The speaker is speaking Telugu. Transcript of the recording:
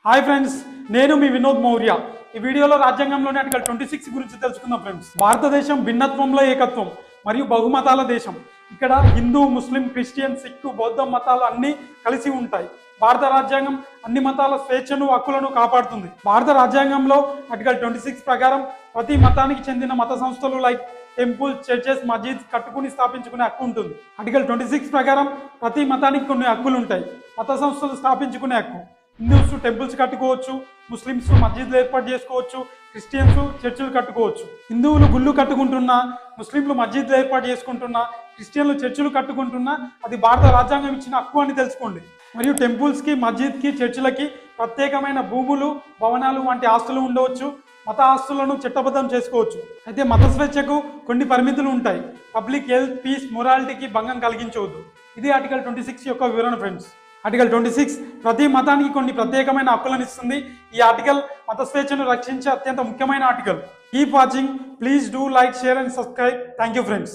హాయ్ ఫ్రెండ్స్, నేను మీ వినోద్ మౌర్య. ఈ వీడియోలో రాజ్యాంగంలోని ఆర్టికల్ 26 గురించి తెలుసుకుందాం ఫ్రెండ్స్. భారతదేశం భిన్నత్వంలో ఏకత్వం మరియు బహుమతాల దేశం. ఇక్కడ హిందూ, ముస్లిం, క్రిస్టియన్, సిక్కు, బౌద్ధ మతాలు అన్నీ కలిసి ఉంటాయి. భారత రాజ్యాంగం అన్ని మతాల స్వేచ్ఛను, హక్కులను కాపాడుతుంది. భారత రాజ్యాంగంలో ఆర్టికల్ 26 ప్రకారం ప్రతి మతానికి చెందిన మత సంస్థలు లైక్ టెంపుల్, చర్చెస్, మస్జిద్ కట్టుకుని స్థాపించుకునే హక్కు ఉంటుంది. ఆర్టికల్ 26 ప్రకారం ప్రతి మతానికి కొన్ని హక్కులు ఉంటాయి. మత సంస్థలు స్థాపించుకునే హక్కు. హిందూస్ టెంపుల్స్ కట్టుకోవచ్చు, ముస్లిమ్స్ మస్జిద్లు ఏర్పాటు చేసుకోవచ్చు, క్రిస్టియన్స్ చర్చిలు కట్టుకోవచ్చు. హిందువులు గుళ్ళు కట్టుకుంటున్నా, ముస్లింలు మస్జిద్లు ఏర్పాటు చేసుకుంటున్నా, క్రిస్టియన్లు చర్చిలు కట్టుకుంటున్నా అది భారత రాజ్యాంగం ఇచ్చిన హక్కు అని తెలుసుకోండి. మరియు టెంపుల్స్కి, మస్జిద్కి, చర్చిలకి ప్రత్యేకమైన భూములు, భవనాలు వంటి ఆస్తులు ఉండవచ్చు. మత ఆస్తులను చట్టబద్ధం చేసుకోవచ్చు. అయితే మత స్వేచ్ఛకు కొన్ని పరిమితులు ఉంటాయి. పబ్లిక్ హెల్త్, పీస్, మొరాలిటీకి భంగం కలిగించవద్దు. ఇది ఆర్టికల్ 26 యొక్క వివరణ ఫ్రెండ్స్. ఆర్టికల్ 26 ప్రతి మతానికి కొన్ని ప్రత్యేకమైన హక్కులను ఇస్తుంది. ఈ ఆర్టికల్ మత స్వేచ్ఛను రక్షించే అత్యంత ముఖ్యమైన article. Keep watching, please do like, share and subscribe. Thank you friends.